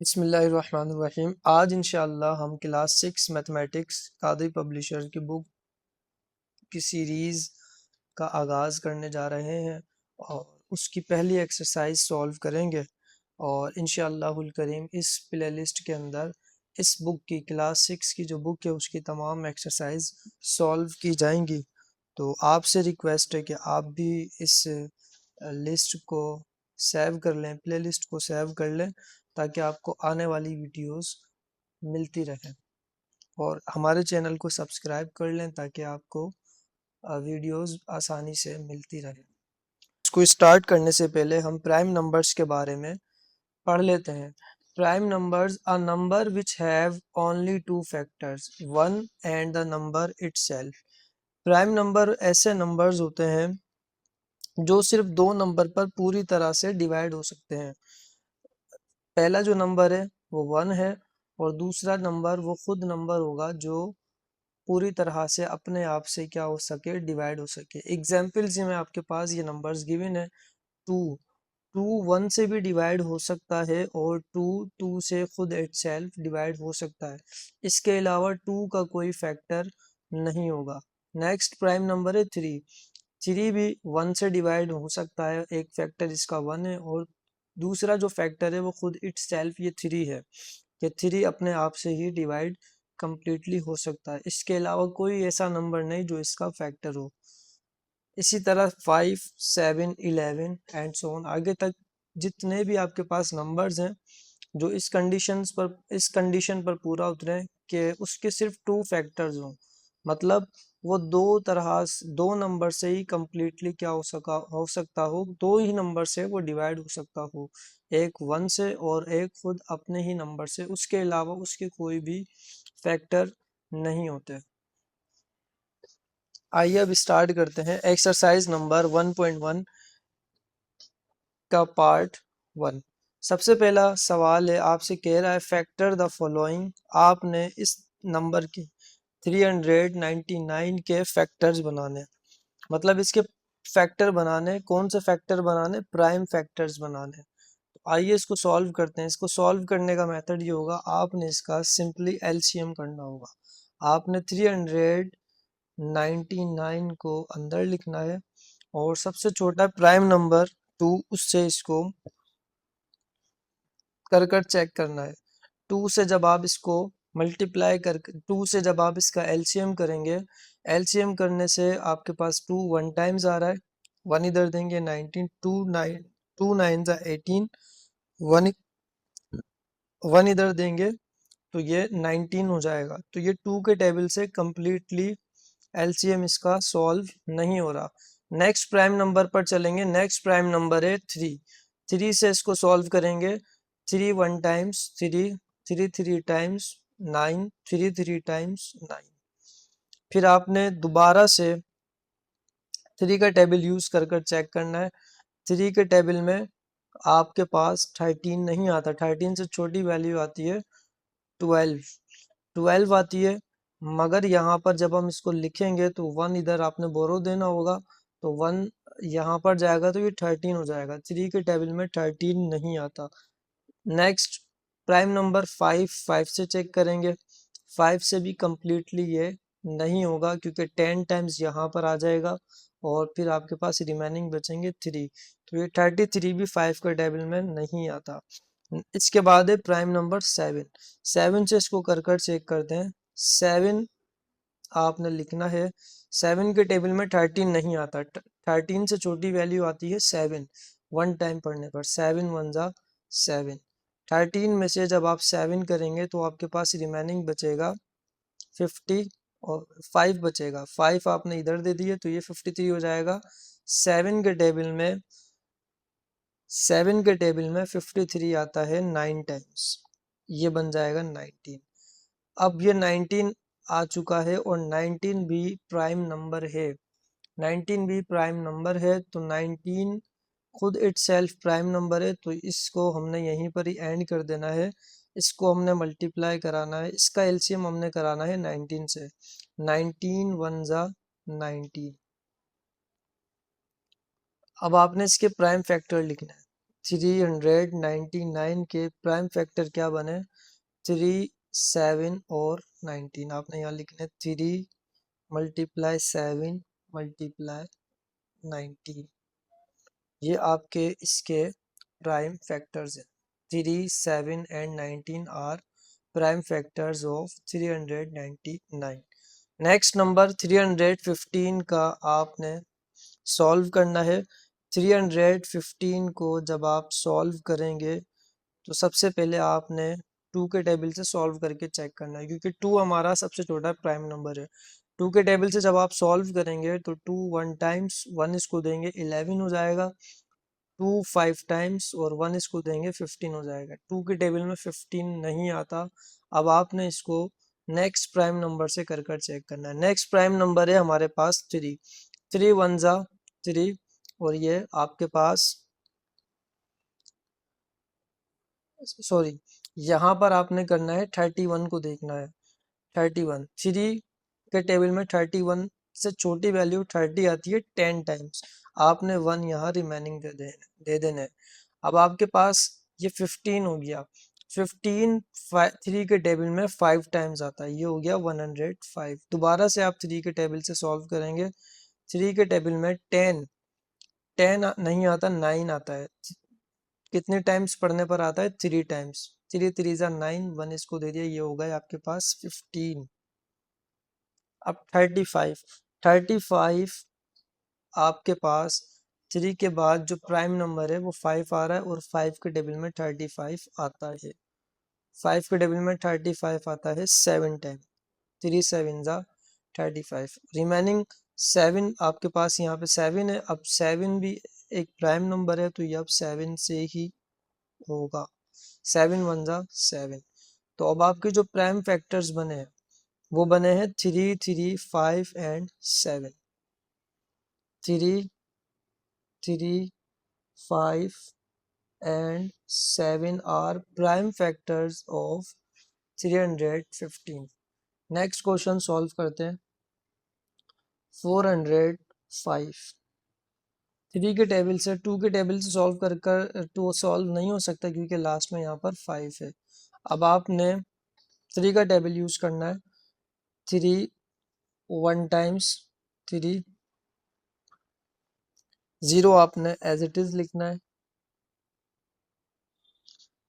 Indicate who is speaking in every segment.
Speaker 1: बिस्मिल्लाहिर्रहमानिर्रहीम। आज इंशाअल्लाह हम क्लास 6 मैथमेटिक्स कादरी पब्लिशर की बुक की सीरीज़ का आगाज़ करने जा रहे हैं और उसकी पहली एक्सरसाइज सॉल्व करेंगे और इंशाअल्लाहुल करीम इस प्लेलिस्ट के अंदर इस बुक की क्लास 6 की जो बुक है उसकी तमाम एक्सरसाइज सॉल्व की जाएंगी। तो आपसे रिक्वेस्ट है कि आप भी इस लिस्ट को सेव कर लें, प्लेलिस्ट को सेव कर लें ताकि आपको आने वाली वीडियोस मिलती रहें और हमारे चैनल को सब्सक्राइब कर लें ताकि आपको वीडियोस आसानी से मिलती रहे। इसको स्टार्ट करने से पहले हम प्राइम नंबर्स के बारे में पढ़ लेते हैं। Prime numbers a number which have only two factors, one and the number itself. Prime number ऐसे नंबर्स होते हैं जो सिर्फ दो नंबर पर पूरी तरह से डिवाइड हो सकते हैं। पहला जो नंबर है वो 1 है और दूसरा नंबर वो खुद नंबर होगा जो पूरी तरह से अपने आप से क्या हो सके, डिवाइड हो सके। एग्जाम्पल्स में आपके पास ये नंबर्स गिवन है। 2 2 1 से भी डिवाइड हो सकता है और 2 2 से खुद इटसेल्फ डिवाइड हो सकता है। इसके अलावा 2 का कोई फैक्टर नहीं होगा। नेक्स्ट प्राइम नंबर है 3। 3 भी 1 से डिवाइड हो सकता है, एक फैक्टर इसका 1 है और दूसरा जो फैक्टर है वो खुद इटसेल्फ ये 3 है कि 3 अपने आप से ही डिवाइड कंप्लीटली हो सकता है। इसके अलावा कोई ऐसा नंबर नहीं जो इसका फैक्टर हो। इसी तरह 5 7 11 एंड सो ऑन आगे तक जितने भी आपके पास नंबर्स हैं जो इस कंडीशन पर पूरा उतरे कि उसके सिर्फ 2 फैक्टर्स हों, मतलब वो दो नंबर से ही कंप्लीटली क्या हो सकता हो, दो ही नंबर से वो डिवाइड हो सकता हो, एक 1 से और एक खुद अपने ही नंबर से। उसके अलावा उसके कोई भी फैक्टर नहीं होते। आइए अब स्टार्ट करते हैं एक्सरसाइज नंबर 1.1 का पार्ट 1। सबसे पहला सवाल है, आपसे कह रहा है फैक्टर द फॉलोइंग। आपने इस नंबर के 399 के फैक्टर्स बनाने, मतलब इसके फैक्टर बनाने। कौन से फैक्टर बनाने? प्राइम फैक्टर्स बनाने। तो आइए इसको सॉल्व करते हैं। इसको सॉल्व करने का मेथड ये होगा, आपने इसका सिंपली एलसीएम करना होगा। आपने 399 को अंदर लिखना है और सबसे छोटा प्राइम नंबर 2, उससे इसको कर चेक करना है। 2 से जब आप इसको मल्टीप्लाई कर 2 से जब आप इसका एलसीएम करेंगे, एलसीएम करने से आपके पास 2 1 टाइम्स आ रहा है, 1 इधर देंगे 19, 2 9 जा 18, 1 1 इधर देंगे तो ये 19 हो जाएगा। तो ये 2 के टेबल से कंप्लीटली एलसीएम इसका सॉल्व नहीं हो रहा। नेक्स्ट प्राइम नंबर पर चलेंगे। नेक्स्ट प्राइम नंबर है 3। 3 से इसको सॉल्व करेंगे। 3 1 टाइम्स 3, 3 3 टाइम्स 9, 3 3 टाइम्स 9। फिर आपने दोबारा से 3 का टेबल यूज कर चेक करना है। 3 के टेबल में आपके पास 13 नहीं आता, 13 से छोटी वैल्यू आती है 12, 12 आती है। मगर यहाँ पर जब हम इसको लिखेंगे तो 1 इधर आपने बोरो देना होगा, तो 1 यहाँ पर जाएगा तो ये 13 हो जाएगा। 3 के टेबल में 13 नहीं आता। नेक्स्ट प्राइम नंबर 5, 5 से चेक करेंगे। 5 से भी कंप्लीटली ये नहीं होगा क्योंकि 10 टाइम्स यहाँ पर आ जाएगा और फिर आपके पास रिमेनिंग बचेंगे 3, तो ये 33 भी 5 के टेबल में नहीं आता। इसके बाद है प्राइम नंबर 7। 7 से इसको कर चेक करते हैं। 7 आपने लिखना है। 7 के टेबल में 13 नहीं आता, 13 से छोटी वैल्यू आती है 7। 1 टाइम पढ़ने पर 7 1 जा 7। 13 में से जब आप 7 करेंगे तो आपके पास रिमेनिंग बचेगा 50 और 5 बचेगा। 5 आपने इधर दे दिए तो ये 53 हो जाएगा। 7 के टेबल में 53 आता है 9 टाइम्स, ये बन जाएगा 19। अब ये 19 आ चुका है और 19 भी प्राइम नंबर है। 19 भी प्राइम नंबर है तो 19 खुद इटसेल्फ प्राइम नंबर है, तो इसको हमने यहीं पर ही एंड कर देना है। इसको हमने मल्टीप्लाई कराना है, इसका एलसीएम हमने कराना है 19 से। 19 1 जा 19। अब आपने इसके प्राइम फैक्टर लिखना है। 399 के प्राइम फैक्टर क्या बने? 3, 7 और 19। आपने यहाँ लिखना 3 मल्टीप्लाई 7 मल्टीप्लाई 19। ये आपके इसके प्राइम फैक्टर्स हैं। 3, 7 and 19 are prime factors of 399। Next number 315 का आपने सॉल्व करना है। 315 को जब आप सॉल्व करेंगे तो सबसे पहले आपने 2 के टेबल से सॉल्व करके चेक करना है, क्योंकि 2 हमारा सबसे छोटा प्राइम नंबर है। 2 के टेबल से जब आप सॉल्व करेंगे तो 2 1 टाइम्स 1 इसको देंगे 11 हो जाएगा, 2 5 टाइम्स और 1 इसको देंगे 15 हो जाएगा। 2 के टेबल में 15 नहीं आता। अब आपने इसको नेक्स्ट प्राइम नंबर से कर कर चेक करना है। नेक्स्ट प्राइम नंबर है हमारे पास 3, 3 1 जा 3 और ये आपके पास सॉरी यहाँ पर आपने करना है 31 को देखना है। 31 3 के टेबल में 31 से छोटी वैल्यू 30 आती है 10 टाइम्स। आपने 1 यहाँ रिमेनिंग दे देना है। अब आपके पास ये 15 हो गया। 15 3 के टेबल में 5 टाइम्स आता है, ये हो गया 105। दोबारा से आप 3 के टेबल से सॉल्व करेंगे। 3 के टेबल में 10 नहीं आता, 9 आता है। कितने टाइम्स पढ़ने पर आता है? 3 टाइम्स। 3 3 जा 9, 1 इसको दे दिया, ये हो गया आपके पास 15। अब 35 आपके पास 3 के बाद जो प्राइम नंबर है वो 5 आ रहा है और 5 के टेबल में 35 आता है। 5 के टेबल में 35 आता है 7 टाइम। 3 7 जा 35। रिमेनिंग 7 आपके पास यहाँ पे 7 है। अब 7 भी एक प्राइम नंबर है तो ये अब 7 से ही होगा। 7 1 जा 7। तो अब आपके जो प्राइम फैक्टर्स बने हैं वो बने हैं 3 3 5 and 7। 3 3 5 and 7 are prime factors of 315। Next question solve करते हैं। 405 3 के टेबल से 2 के टेबल से सॉल्व कर तो सॉल्व नहीं हो सकता क्योंकि लास्ट में यहाँ पर 5 है। अब आपने 3 का टेबल यूज करना है। 3 1 टाइम्स 3 0 आपने एज इट इज लिखना है।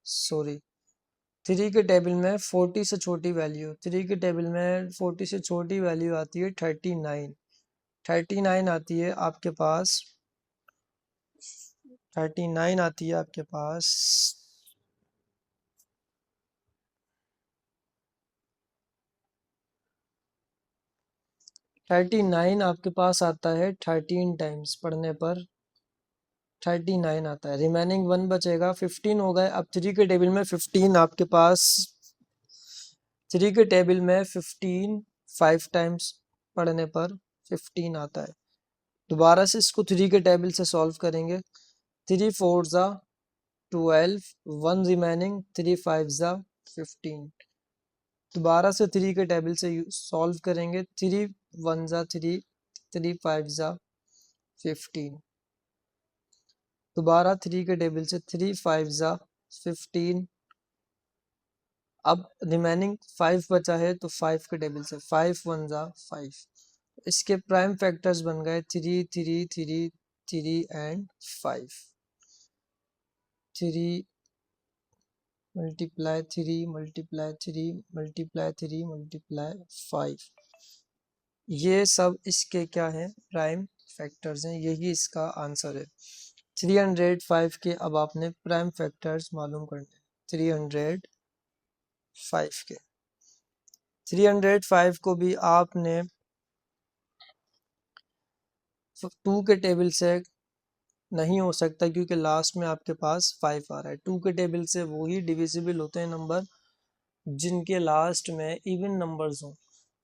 Speaker 1: सॉरी 3 के टेबल में 40 से छोटी वैल्यू, 3 के टेबल में 40 से छोटी वैल्यू आती है 39। 39 आती है आपके पास 39 आती है आपके पास 39 आपके पास आता है 13 टाइम्स पढ़ने पर 39 आता है। रिमेनिंग 1 बचेगा, 15 हो गए। अब 3 के टेबल में 15 आपके पास 3 के टेबल में 15 5 टाइम्स पढ़ने पर 15 आता है। दोबारा से इसको 3 के टेबल से सॉल्व करेंगे। 3 4 जा 12, 1 रिमेनिंग, 3 5 जा 15। दोबारा से 3 के टेबल से सॉल्व करेंगे। 3 1 जा 3, 3 5 जा 15। दोबारा 3 के टेबल से 3 5 जा 15। अब रिमेनिंग 5 बचा है तो 5 के टेबल से 5 1 जा 5। इसके प्राइम फैक्टर्स बन गए 3 3 3 3 and 5। 3 multiply 3 multiply 3 multiply 3 multiply 5। ये सब इसके क्या है? प्राइम फैक्टर्स हैं। यही इसका आंसर है। 305 के अब आपने प्राइम फैक्टर्स मालूम करने। 305 के 305 को भी आपने 2 के टेबल से नहीं हो सकता क्योंकि लास्ट में आपके पास 5 आ रहा है। 2 के टेबल से वही डिविजिबल होते हैं नंबर जिनके लास्ट में इवन नंबर्स हों।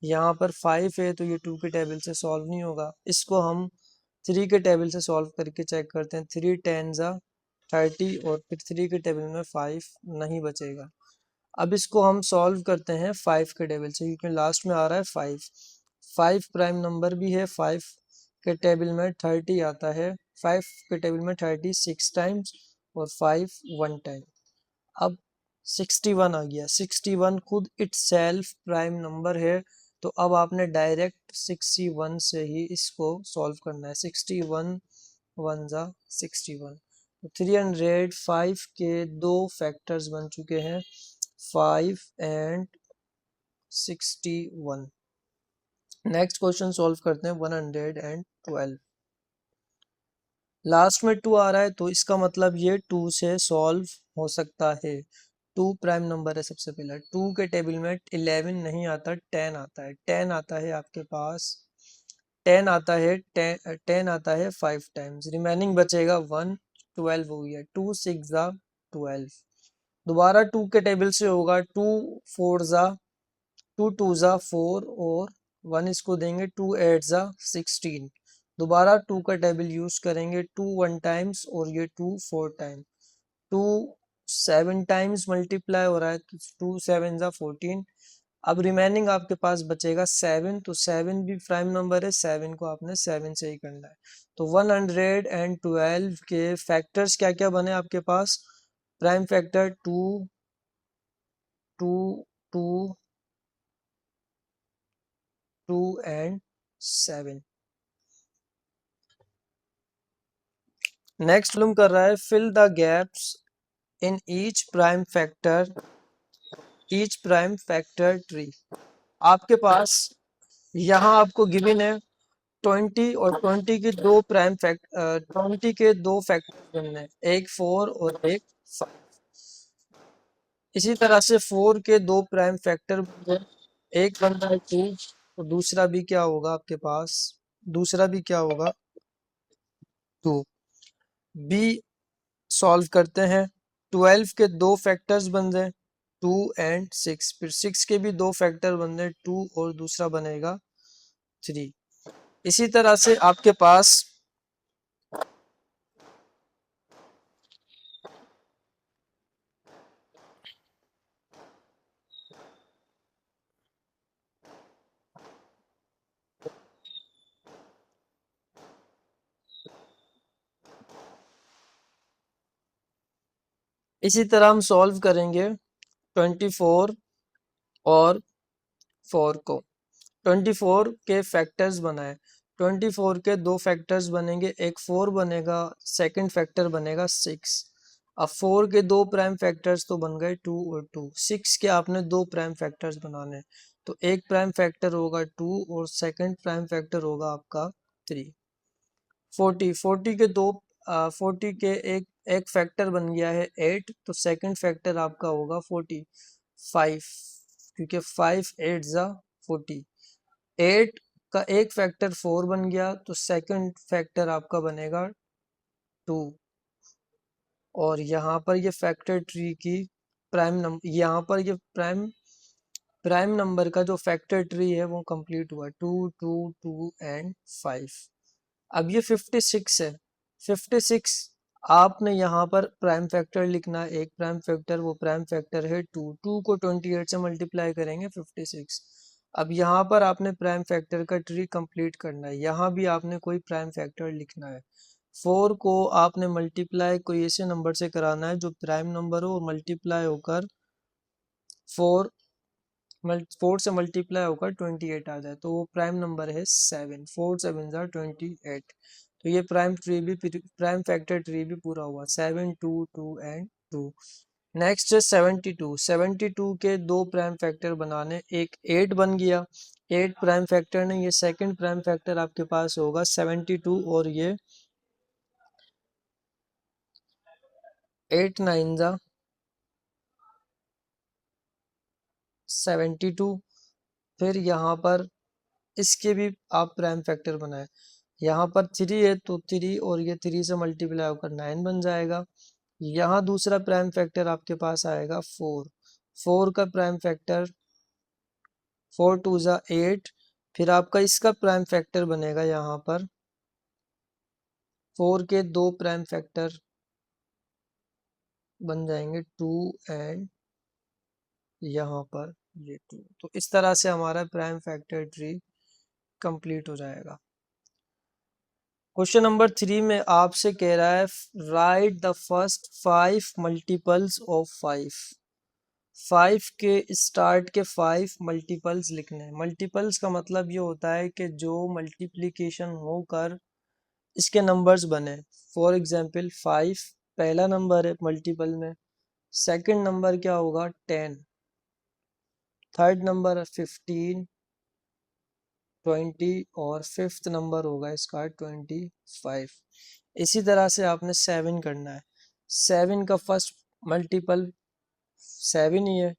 Speaker 1: यहाँ पर 5 है तो ये 2 के टेबल से सॉल्व नहीं होगा। इसको हम 3 के टेबल से सॉल्व करके चेक करते हैं। 3 10 जा 30 और फिर 3 के टेबल में 5 नहीं बचेगा। अब इसको हम सॉल्व करते हैं 5 के टेबल से क्योंकि लास्ट में आ रहा है 5। 5 प्राइम नंबर भी है। 5 के टेबल में 30 आता है। 5 के टेबल में 36 टाइम्स और 5 वन टाइम। अब 61 आ गया, 61 खुद इटसेल्फ प्राइम नंबर है, तो अब आपने डायरेक्ट 61 से ही इसको सॉल्व करना है। 61 वन जा 61, तो 305 के दो फैक्टर्स बन चुके हैं, 5 एंड 61। नेक्स्ट क्वेश्चन सॉल्व करते हैं 112। लास्ट में 2 आ रहा है तो इसका मतलब ये 2 से सॉल्व हो सकता है। 2 प्राइम नंबर है। सबसे पहला 2 के टेबल में 11 नहीं आता, 10 आता है। 10 आता है आपके पास, 10 आता है, 10 आता है 5 टाइम्स, रिमेनिंग बचेगा 1, 12 हो गया। 2 6 जा 12। दोबारा 2 के टेबल से होगा, 2 4 जा 2 2 जा 4 और 1 इसको देंगे, 2 8 जा 16। दोबारा 2 का टेबल यूज करेंगे, 2 1 टाइम्स और ये 2 4 टाइम। 2 7 टाइम्स मल्टीप्लाई हो रहा है, तो 2 7 जा 14। अब रिमेनिंग आपके पास बचेगा 7, तो 7 भी प्राइम नंबर है, 7 को आपने 7 से ही करना है। तो 112 के फैक्टर्स क्या क्या बने आपके पास? Prime factor 2 2 2 2 and 7। Next problem कर रहा है, fill the gaps in each prime factor tree. आपके पास यहाँ आपको गिवन है 20 और 20 के दो प्राइम फैक्ट 20 के दो फैक्टर बनने हैं, एक 4 और एक 5। इसी तरह से 4 के दो प्राइम फैक्टर बन गए, एक बन रहा है 2 और दूसरा भी क्या होगा आपके पास, दूसरा भी क्या होगा 2। बी सॉल्व करते हैं, 12 के दो फैक्टर्स बन गए 2 एंड 6, फिर 6 के भी दो फैक्टर बन गए 2 और दूसरा बनेगा 3। इसी तरह से आपके पास इसी तरह हम सॉल्व करेंगे 24 और 4 को। 24 के फैक्टर्स बनाए, 24 के दो फैक्टर्स बनेंगे, एक 4 बनेगा, सेकंड फैक्टर बनेगा 6। अब 4 के दो प्राइम फैक्टर्स तो बन गए 2 और 2, 6 के आपने दो प्राइम फैक्टर्स बनाने, तो एक प्राइम फैक्टर होगा 2 और सेकंड प्राइम फैक्टर होगा आपका 3। 40 के दो 40 के एक फैक्टर बन गया है 8, तो सेकंड फैक्टर आपका होगा 45, क्योंकि 5 8 जा 40। 8 का एक फैक्टर 4 बन गया, तो सेकंड फैक्टर आपका बनेगा 2। और यहाँ पर ये फैक्टर ट्री की प्राइम नंबर, यहाँ पर ये प्राइम नंबर का जो फैक्टर ट्री है वो कंप्लीट हुआ, 2 2 2 एंड 5। अब ये 56 है, 56 आपने यहाँ पर प्राइम फैक्टर लिखना, एक प्राइम फैक्टर, वो प्राइम फैक्टर है 2, 2 को 28 से मल्टीप्लाई करेंगे 56। अब यहाँ पर आपने प्राइम फैक्टर का ट्री कंप्लीट करना है, यहाँ भी आपने कोई प्राइम फैक्टर लिखना है। 4 को आपने मल्टीप्लाई कोई ऐसे नंबर से कराना है जो प्राइम नंबर हो और मल्टीप्लाई होकर 4 4 से मल्टीप्लाई होकर 28 आ जाए, तो वो प्राइम नंबर है 7। 4 7 जा 28। तो ये प्राइम फैक्टर ट्री भी पूरा हुआ, 7 2 2 एंड 2। नेक्स्ट है 72। 72 के दो प्राइम फैक्टर बनाने, एक 8 बन गया, 8 प्राइम फैक्टर ने, ये सेकंड प्राइम फैक्टर आपके पास होगा 72 और ये 8 9 जा 72। फिर यहाँ पर इसके भी आप प्राइम फैक्टर बनाए, यहाँ पर 3 है तो 3 और ये 3 से मल्टीप्लाई होकर 9 बन जाएगा। यहाँ दूसरा प्राइम फैक्टर आपके पास आएगा 4, 4 का प्राइम फैक्टर 4 2 जा 8। फिर आपका इसका प्राइम फैक्टर बनेगा, यहाँ पर 4 के दो प्राइम फैक्टर बन जाएंगे 2 एंड यहाँ पर ये 2। तो इस तरह से हमारा प्राइम फैक्टर ट्री कंप्लीट हो जाएगा। क्वेश्चन नंबर 3 में आपसे कह रहा है right the first 5 multiples of 5। 5 के स्टार्ट के 5 मल्टीपल्स लिखने हैं। मल्टीपल्स का मतलब ये होता है कि जो मल्टीप्लिकेशन होकर इसके नंबर्स बने। फॉर एग्जांपल 5 पहला नंबर है मल्टीपल में, सेकंड नंबर क्या होगा 10, थर्ड नंबर 15, 20 और फिफ्थ नंबर होगा इसका 25। इसी तरह से आपने 7 करना है। 7 का फर्स्ट मल्टीपल 7 ही है,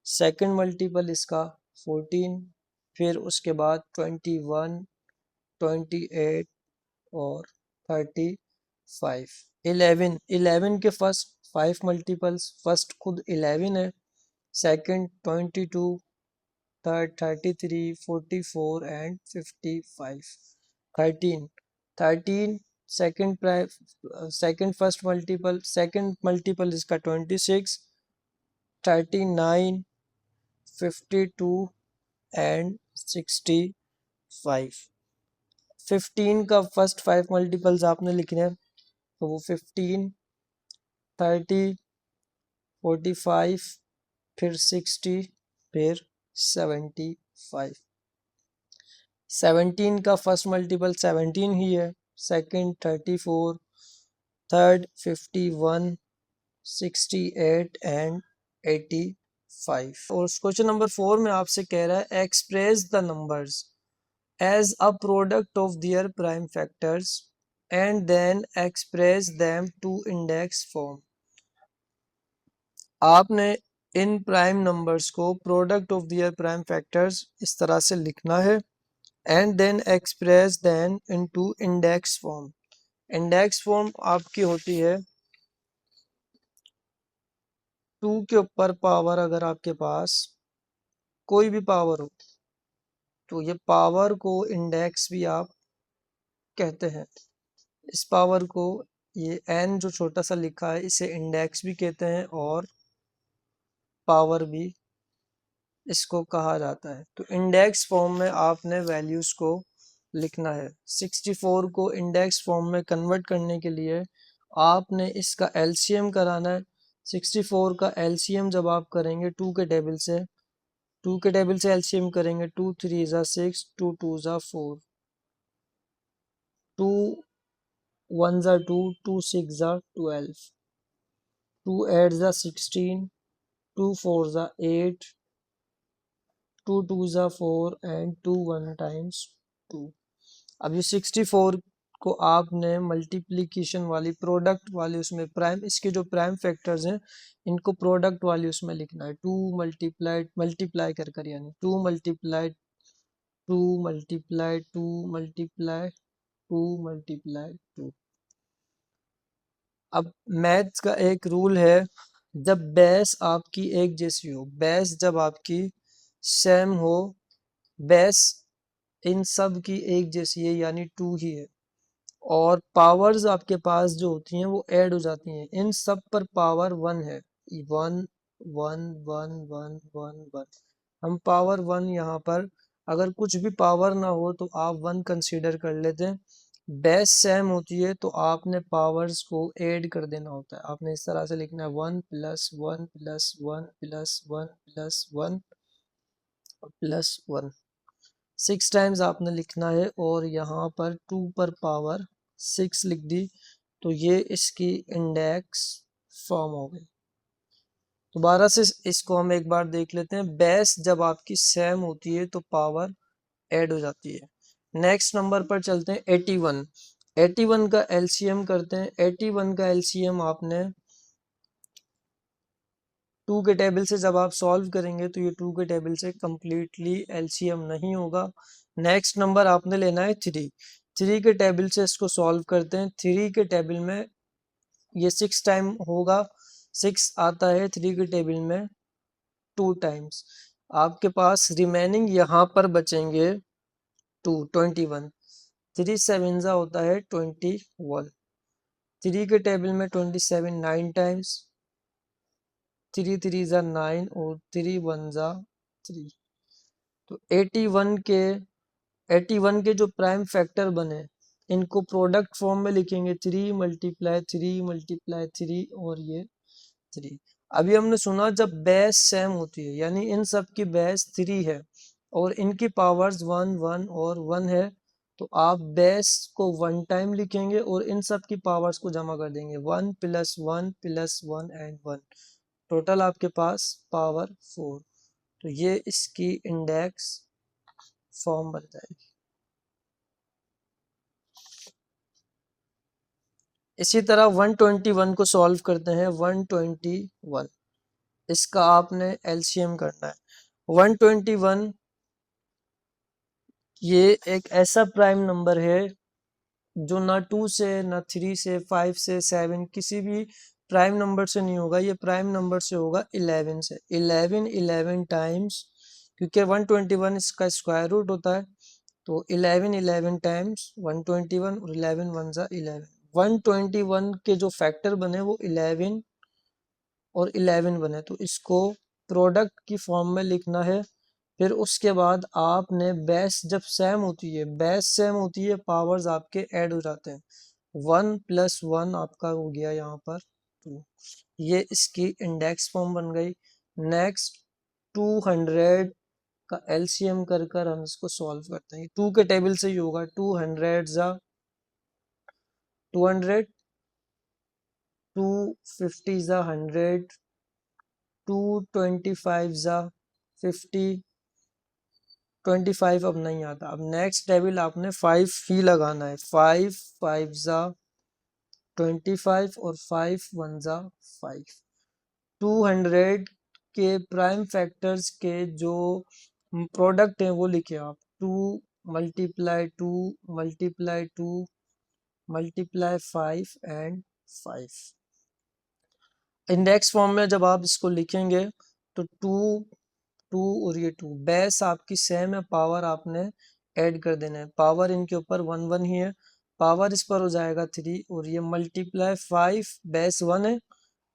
Speaker 1: सेकंड मल्टीपल इसका 14, फिर उसके बाद 21, 28 और 35। 11 के फर्स्ट 5 मल्टीपल्स, फर्स्ट खुद 11 है, second 22, third 33, 44 and 55। 13 second first multiple, second multiple इसका 26, 39, 52 एंड 65। 15 का फर्स्ट 5 मल्टीपल्स आपने लिखने हैं, तो वो 15, 30, 45, फिर 60, फिर 75। 17 का फर्स्ट मल्टीपल 17 ही है, सेकंड 34, थर्ड 51, 68 एंड 85। और क्वेश्चन नंबर 4 में आपसे कह रहा है express the numbers as a product of their prime factors and then express them to index form। आपने इन प्राइम नंबर्स को product of their prime factors इस तरह से लिखना है and then express them into index form. Index form आपकी होती है 2 के ऊपर पावर, अगर आपके पास कोई भी पावर हो तो ये पावर को इंडेक्स भी आप कहते हैं। इस पावर को, ये n जो छोटा सा लिखा है, इसे इंडेक्स भी कहते हैं और पावर भी इसको कहा जाता है। तो इंडेक्स फॉर्म में आपने वैल्यूज को लिखना है। 64 को इंडेक्स फॉर्म में कन्वर्ट करने के लिए आपने इसका एलसीएम कराना है। 64 का एलसीएम जब आप करेंगे 2 के टेबल से, 2 के टेबल से एलसीएम करेंगे, 2 3 ज़ा 6, 2 2 ज़ा 4, 2 1 ज़ा 2, 2 6 ज़ा 12, 2 8 ज़ा 16, 2 4 ज़ा 8, 2 2 ज़ा 4 एंड 2 1 टाइम्स 2। अब ये 64 को आपने मल्टीप्लिकेशन वाली प्रोडक्ट वाली उसमें प्राइम, इसके जो प्राइम फैक्टर्स हैं इनको प्रोडक्ट वाली उसमें लिखना है। 2 मल्टीप्लाई कर कर, यानी 2 मल्टीप्लाई 2 मल्टीप्लाई 2 मल्टीप्लाई 2 मल्टीप्लाई 2। अब मैथ्स का एक रूल है, जब बेस आपकी एक जैसी हो, बेस जब आपकी सेम हो, बेस इन सब की एक जैसी है यानी 2 ही है, और पावर्स आपके पास जो होती हैं वो ऐड हो जाती हैं, इन सब पर पावर 1 है। 1 1 1 1 1 1। हम पावर 1 यहाँ पर, अगर कुछ भी पावर ना हो तो आप 1 कंसीडर कर लेते हैं। बेस सेम होती है तो आपने पावर्स को ऐड कर देना होता है। आपने इस तरह से लिखना है 1 plus 1 plus 1 plus 1 plus 1 plus 1। 6 times आपने लिखना है और यहाँ पर 2 पर पावर 6 लिख दी, तो ये इसकी इंडेक्स फॉर्म हो गई। दोबारा से इसको हम एक बार देख लेते हैं। बेस जब आपकी सेम होती है तो पावर ऐड हो जाती है। नेक्स्ट नंबर पर चलते हैं 81। 81 का एलसीएम करते हैं। 81 का एलसीएम आपने 2 के टेबल से जब आप सॉल्व करेंगे तो ये 2 के टेबल से कंप्लीटली एलसीएम नहीं होगा। नेक्स्ट नंबर आपने लेना है 3। 3 के टेबल से इसको सॉल्व करते हैं। 3 के टेबल में ये 6 टाइम होगा, 6 आता है 3 के टेबल में 2 टाइम्स। आपके पास रिमेनिंग यहाँ पर बचेंगे 2, 21। 3 7 जा होता है 21। 3 के टेबल में 27 9 टाइम्स, 3 3 जा 9 और 3 1 जा 3। तो 81 के जो प्राइम फैक्टर बने, इनको प्रोडक्ट फॉर्म में लिखेंगे 3 मल्टीप्लाई 3 मल्टीप्लाई 3 और ये 3। अभी हमने सुना जब बेस सेम होती है यानी इन सब की बेस 3 है और इनकी पावर्स 1 1 और 1 है, तो आप बेस को 1 टाइम लिखेंगे और इन सब की पावर्स को जमा कर देंगे 1 प्लस 1 एंड 1, टोटल आपके पास पावर 4। तो ये इसकी इंडेक्स फॉर्म बन जाएगी। इसी तरह 121 को सॉल्व करते हैं। 121 इसका आपने एलसीएम करना है। 121 ये एक ऐसा प्राइम नंबर है जो ना 2 से ना 3 से 5 से 7 किसी भी प्राइम नंबर से नहीं होगा, ये प्राइम नंबर से होगा 11 से। 11 टाइम्स, क्योंकि 121 इसका स्क्वायर रूट होता है, तो 11 टाइम्स 121 और 11 वन जा 11। 121 के जो फैक्टर बने वो 11 और 11 बने, तो इसको प्रोडक्ट की फॉर्म में लिखना है। फिर उसके बाद आपने बेस जब सेम होती है, बेस सेम होती है, पावर्स आपके ऐड हो जाते हैं। 1 प्लस 1 आपका हो गया यहाँ पर 2। ये इसकी इंडेक्स फॉर्म बन गई। नेक्स्ट 200 का एलसीएम कर कर हम इसको सॉल्व करते हैं। 2 के टेबल से ही होगा। 200 जा 200, 250 जा 100, 225 जा 50, 25 अब नहीं आता। अब नेक्स्ट टेबल आपने 5 ही लगाना है। 5 5 जा 25 और 5 1 जा 5। 200 के प्राइम फैक्टर्स के जो प्रोडक्ट है वो लिखे आप। 2 multiply 2 multiply 2 multiply 5 and 5। Index form में जब आप इसको लिखेंगे तो 2 2 और ये 2 बेस आपकी सेम है, पावर आपने ऐड कर देना है। पावर इनके ऊपर 1 1 ही है, पावर इस पर हो जाएगा 3 और ये मल्टीप्लाई 5। बेस 1 है,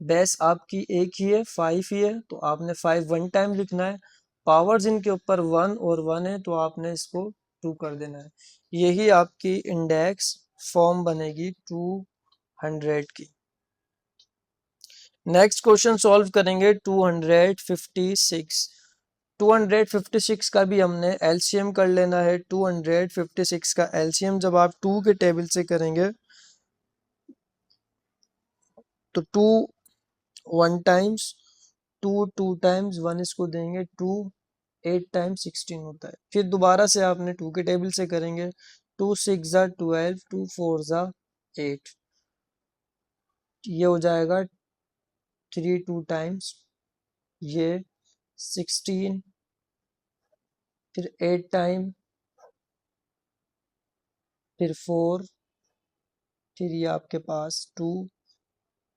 Speaker 1: बेस आपकी एक ही है 5 ही है, तो आपने 5 1 टाइम लिखना है। पावर्स इनके ऊपर 1 और 1 है, तो आपने इसको 2 कर देना है। यही आपकी इंडेक्स फॉर्म बनेगी 200 की। नेक्स्ट क्वेश्चन सॉल्व करेंगे 256। 256 का भी हमने एलसीएम कर लेना है। 256 का एलसीएम जब आप 2 के टेबल से करेंगे तो 2 1 टाइम्स, 2 2 टाइम्स 1 इसको देंगे 2, 8 टाइम्स 16 होता है। फिर दोबारा से आपने 2 के टेबल से करेंगे। 2 6 जा 12, 2 4 जा 8, ये हो जाएगा 3 2 टाइम्स ये 16, फिर 8 टाइम, फिर 4, फिर ये आपके पास 2,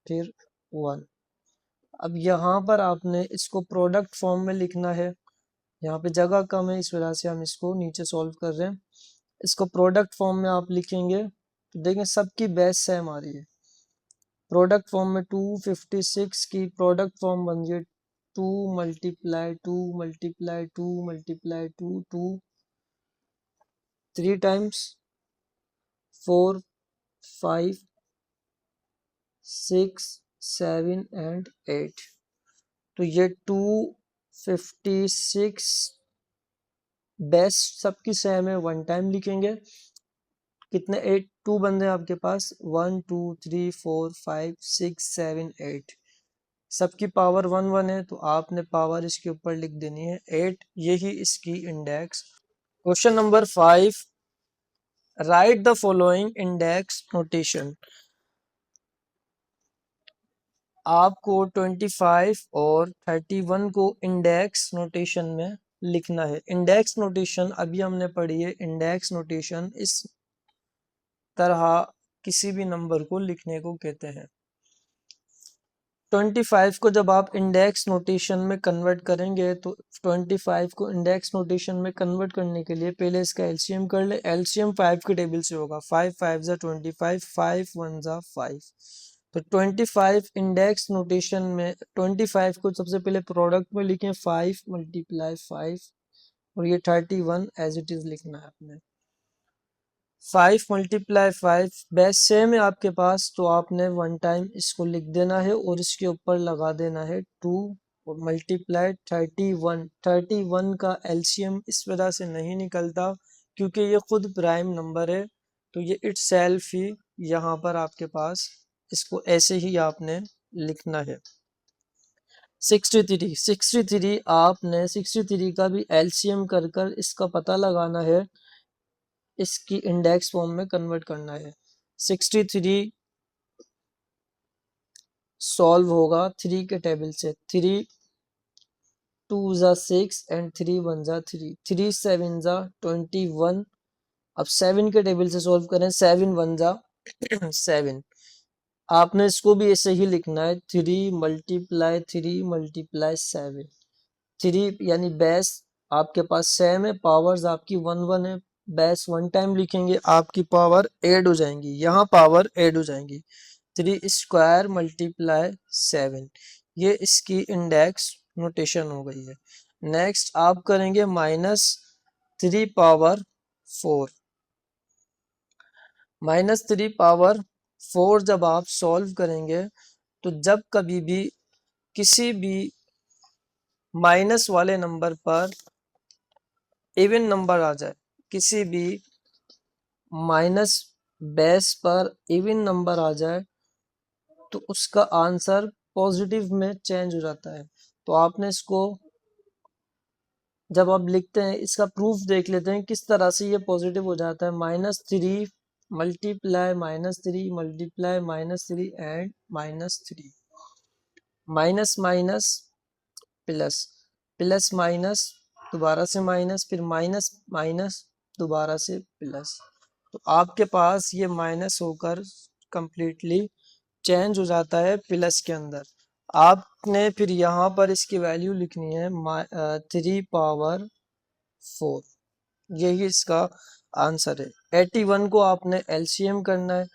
Speaker 1: फिर 1। अब यहाँ पर आपने इसको प्रोडक्ट फॉर्म में लिखना है। यहाँ पे जगह कम है, इस वजह से हम इसको नीचे सॉल्व कर रहे हैं। इसको प्रोडक्ट फॉर्म में आप लिखेंगे तो देखें सबकी बेस सेम आ रही है। प्रोडक्ट फॉर्म में 256 की प्रोडक्ट फॉर्म बन गई 2 multiply 2 multiply 2 multiply 2 2, 3 times 4 5 6 7 and 8। तो ये 256 बेस्ट सबकी सेम है, 1 टाइम लिखेंगे। कितने 8 2 बंदे आपके पास 1 2 3 4 5 6 7 8, सबकी पावर 1 1 है, तो आपने पावर इसके ऊपर लिख देनी है 8। यही इसकी index. Question number 5, right the following index notation. आपको 25 और 31 को इंडेक्स नोटेशन में लिखना है। इंडेक्स नोटेशन अभी हमने पढ़ी है। इंडेक्स नोटेशन इस तरह किसी भी नंबर को लिखने को कहते हैं। 25 को जब आप इंडेक्स नोटेशन में कन्वर्ट करेंगे तो 25 को इंडेक्स नोटेशन में कन्वर्ट करने के लिए पहले इसका एलसीएम कर ले। एलसीएम 5 के टेबल से होगा। 5 5 जा 25, 5 1 जा 5। तो 25 इंडेक्स नोटेशन में 25 को सबसे पहले प्रोडक्ट में लिखें 5 मल्टीप्लाई 5 और ये 31 एज इट इज लिखना है आपने। 5 मल्टीप्लाई 5 बेस सेम है आपके पास, तो आपने वन टाइम इसको लिख देना है और इसके ऊपर लगा देना है 2 और मल्टीप्लाई 31। 31 का एलसीएम इस वजह से नहीं निकलता क्योंकि ये खुद प्राइम नंबर है, तो ये इटसेल्फ ही यहाँ पर आपके पास इसको ऐसे ही आपने लिखना है। 63 आपने 63 का भी एलसीएम कर कर इसका पता लगाना है, इसकी इंडेक्स फॉर्म में कन्वर्ट करना है। 63 सॉल्व होगा 3 के टेबल से। 3 2 जा 6 एंड 3 1 जा 3, 3 7 जा 21। अब 7 के टेबल से सॉल्व करें, 7 1 जा 7। आपने इसको भी ऐसे ही लिखना है, 3 मल्टीप्लाई 3 मल्टीप्लाई 7। 3 यानी बेस आपके पास सेम है, पावर्स आपकी 1 1 है, बेस वन टाइम लिखेंगे आपकी पावर ऐड हो जाएंगी, यहाँ पावर ऐड हो जाएंगी। 3 स्क्वायर मल्टीप्लाई 7, ये इसकी इंडेक्स नोटेशन हो गई है। नेक्स्ट आप करेंगे -3 पावर 4। -3 पावर 4 जब आप सॉल्व करेंगे तो जब कभी भी किसी भी माइनस वाले नंबर पर इवन नंबर आ जाए, किसी भी माइनस बेस पर इवन नंबर आ जाए तो उसका आंसर पॉजिटिव में चेंज हो जाता है। तो आपने इसको जब आप लिखते हैं इसका प्रूफ देख लेते हैं किस तरह से ये पॉजिटिव हो जाता है। -3 multiply -3 multiply -3 and -3, minus minus plus, plus minus दोबारा से माइनस, फिर माइनस माइनस दोबारा से प्लस। तो आपके पास ये माइनस होकर कंप्लीटली चेंज हो जाता है प्लस के अंदर। आपने फिर यहाँ पर इसकी वैल्यू लिखनी है 3 पावर 4, यही इसका आंसर है। 81 को आपने एलसीएम करना है,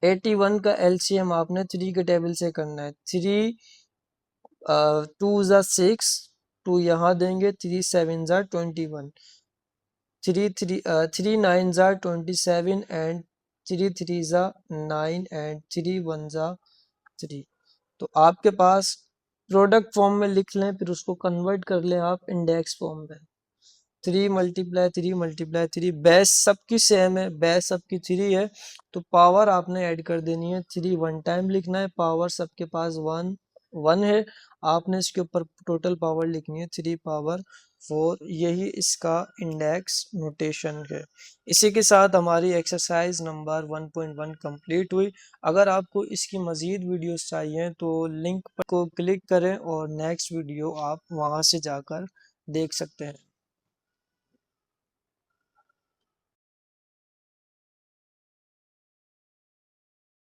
Speaker 1: 81 का एलसीएम आपने 3 के टेबल से करना है। 3 2 जा 6, 2 यहाँ देंगे, 3 7 जा 21, 3 9 जा 27 एंड 3 3 जा 9 एंड 3 1 जा 3। तो आपके पास प्रोडक्ट फॉर्म में लिख लें, फिर उसको कन्वर्ट कर लें आप इंडेक्स फॉर्म में। 3 मल्टीप्लाई 3 मल्टीप्लाई 3, बेस सबकी सेम है, बेस सबकी 3 है, तो पावर आपने ऐड कर देनी है। 3 वन टाइम लिखना है, पावर सबके पास 1 1 है, आपने इसके ऊपर टोटल पावर लिखनी है 3 पावर 4, यही इसका इंडेक्स नोटेशन है। इसी के साथ हमारी एक्सरसाइज नंबर 1.1 कंप्लीट हुई। अगर आपको इसकी मज़ीद वीडियोस चाहिए तो लिंक को क्लिक करें और नेक्स्ट वीडियो आप वहां से जाकर देख सकते हैं।